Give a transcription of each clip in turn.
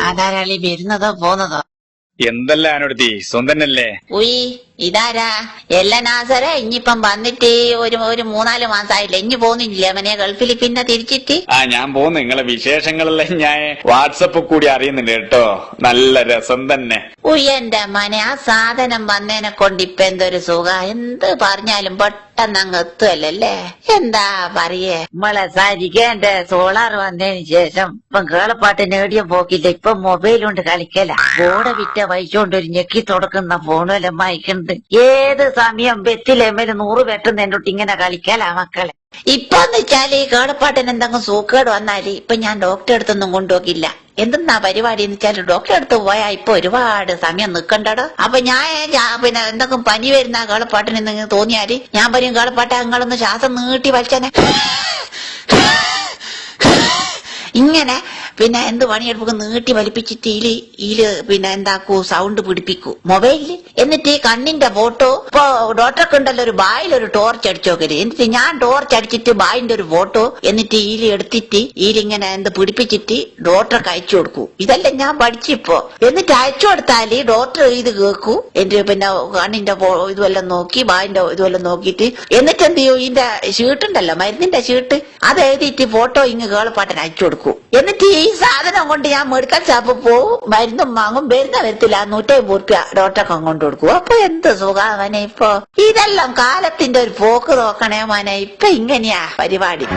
അതാരാളി വരുന്നതോ പോന്നതോ? എന്തല്ല അനുടുത്തി സ്വന്തന്നല്ലേ? ഉയ് ഇതാരാ? എല്ലാ നാസരെ ഇനിയിപ്പം വന്നിട്ട് ഒരു 3-4 മാസമായില്ലേ? ഇനി പോകുന്നില്ലേ മനെ ഗൾഫിൽ പിന്നെ തിരിച്ചിട്ട്? ഞാൻ പോകുന്നു. നിങ്ങളെ വിശേഷങ്ങളെല്ലാം ഞാൻ വാട്സപ്പ് കൂടി അറിയുന്നുണ്ട് കേട്ടോ. നല്ല രസം തന്നെ. ഉയ് എന്റെ മനെ, ആ സാധനം വന്നതിനെ കൊണ്ട് ഇപ്പൊ എന്തൊരു സുഖ. എന്ത് പറഞ്ഞാലും പെട്ടെന്ന് അങ്ങ് എത്തുവല്ലേ. എന്താ പറയേ നമ്മളെ സാരിക്കേന്റെ സോളാർ വന്നതിന് ശേഷം ഇപ്പം കേളപ്പാട്ട് നേടിയ പോക്കില്ല. ഇപ്പൊ മൊബൈലുകൊണ്ട് കളിക്കല. ബോർഡ് വിറ്റ വഹിച്ചോണ്ട് ഒരു ഞെക്കി തുടക്കുന്ന ഫോണെല്ലാം വായിക്കുന്നുണ്ട്. ഏത് സമയം ബെത്തിലേമേല് 100 വെട്ടുന്നതിനോട്ട് ഇങ്ങനെ കളിക്കലാ മക്കളെ. ഇപ്പൊന്ന് വെച്ചാല് കേളപ്പാട്ടിന് എന്തെങ്കിലും സൂക്കേട് വന്നാല് ഇപ്പൊ ഞാൻ ഡോക്ടറെ അടുത്തൊന്നും കൊണ്ടുപോകില്ല. എന്തെന്നാ പരിപാടി എന്ന് വെച്ചാല് ഡോക്ടറെ അടുത്ത് പോയാ ഇപ്പൊ ഒരുപാട് സമയം നിക്കണ്ടടോ. അപ്പൊ ഞാൻ പിന്നെ എന്തെങ്കിലും പനി വരുന്ന കേളപ്പാട്ടിന് എന്തെങ്കിലും തോന്നിയാല് ഞാൻ പറയും, കേളപ്പാട്ട നിങ്ങളൊന്ന് ശ്വാസം നീട്ടി വലിച്ചനെ ഇങ്ങനെ പിന്നെ എന്ത് പണിയെടുക്കും നീട്ടി വലിപ്പിച്ചിട്ട് ഈല് പിന്നെ എന്താക്കൂ, സൗണ്ട് പിടിപ്പിക്കൂ മൊബൈലില്. എന്നിട്ട് ഈ കണ്ണിന്റെ ഫോട്ടോ ഇപ്പൊ ഡോക്ടർക്ക് ഉണ്ടല്ലോ ഒരു ബായിലൊരു ടോർച്ച് അടിച്ചു നോക്കല്. എന്നിട്ട് ഞാൻ ടോർച്ച് അടിച്ചിട്ട് ബായിന്റെ ഒരു ഫോട്ടോ എന്നിട്ട് ഈല് എടുത്തിട്ട് ഈലിങ്ങനെ എന്ത് പിടിപ്പിച്ചിട്ട് ഡോക്ടർക്ക് അയച്ചു കൊടുക്കൂ. ഇതെല്ലാം ഞാൻ പഠിച്ചിപ്പോ. എന്നിട്ട് അയച്ചു കൊടുത്താല് ഡോക്ടർ ഇത് കേൾക്കൂ. എന്റെ പിന്നെ കണ്ണിന്റെ ഇതുവെല്ലാം നോക്കി ബായിന്റെ ഇതുവെല്ലാം നോക്കിയിട്ട് എന്നിട്ട് എന്ത് ചെയ്യൂ, ഇതിന്റെ ഷീട്ടുണ്ടല്ലോ മരുന്നിന്റെ ഷീട്ട്, അത് എഴുതിയിട്ട് ഫോട്ടോ ഇങ്ങ് കേളപ്പാട്ടൻ അയച്ചു കൊടുക്കൂ. എന്നിട്ട് ഈ സാധനം കൊണ്ട് ഞാൻ മെഡിക്കൽ ഷാപ്പ് പോവും, മരുന്നും വാങ്ങും. വരുന്ന വരത്തില്ല 150 രൂപ ഡോക്ടർക്ക് കൊണ്ട് കൊടുക്കും. അപ്പൊ എന്ത് സുഖാ മനെ ഇപ്പൊ. ഇതെല്ലാം കാലത്തിന്റെ ഒരു പോക്ക് നോക്കണേ മോനെ. ഇപ്പൊ ഇങ്ങനെയാ പരിപാടി.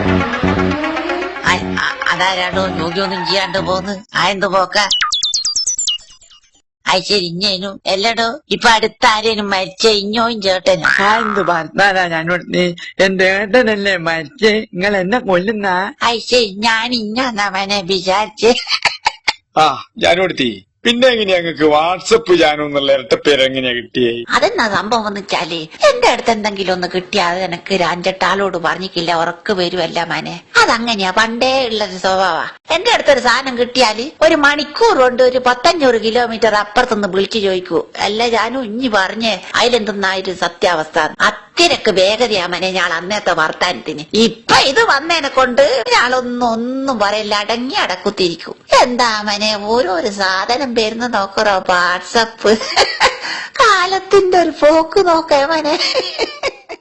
അതാരാടോ ജോലിയൊന്നും ചെയ്യാണ്ട് പോന്ന്? എന്ത് പോക്ക? ശരി ഇഞ്ഞേനും എല്ലടോ ഇപ്പൊ അടുത്ത ആരേനും മരിച്ച ഇഞ്ഞോയും ചേട്ടനും? എന്ത് പറഞ്ഞാലാ ഞാനോട്? എന്റെ ഏട്ടനല്ലേ മരിച്ചേ, നിങ്ങൾ എന്നെ കൊല്ലുന്ന? ശരി ഞാൻ ഇഞ്ഞാന്നാ മനെ വിചാരിച്ചേ. ജാനുടുത്തി പിന്നെ എങ്ങനെയാ ഞങ്ങക്ക് വാട്സപ്പ് ജാനു എന്നുള്ള ഇരട്ടപ്പേര് എങ്ങനെയാ കിട്ടിയേ? അതെന്നാ സംഭവം എന്ന് വെച്ചാല് എന്റെ അടുത്ത് എന്തെങ്കിലും ഒന്ന് കിട്ടിയാ അത് എനക്ക് 5-8 ആളോട് പറഞ്ഞിട്ടില്ല, ഉറക്ക് വരുമല്ല മനെ. അതങ്ങനെയാ പണ്ടേ ഉള്ളൊരു സ്വഭാവ. എന്റെ അടുത്തൊരു സാധനം കിട്ടിയാല് 1 മണിക്കൂർ കൊണ്ട് ഒരു 100-500 കിലോമീറ്റർ അപ്പുറത്തുനിന്ന് വിളിച്ചു ചോദിക്കൂ, അല്ല ജാനു ഇഞ്ഞി പറഞ്ഞേ അതിലെന്തെന്നായൊരു സത്യാവസ്ഥ. അത്തിരക്ക് വേഗതയാ മനെ ഞാൻ അന്നത്തെ വർത്താനത്തിന്. ഇപ്പൊ ഇത് വന്നതിനെ കൊണ്ട് ഞാളൊന്നും പറയില്ല, അടങ്ങി അടക്കുത്തിരിക്കും. എന്താ മനെ ഓരോരോ സാധനം വരുന്ന നോക്കറോ വാട്സപ്പ്. കാലത്തിന്റെ ഒരു പോക്ക് നോക്കേ മനെ.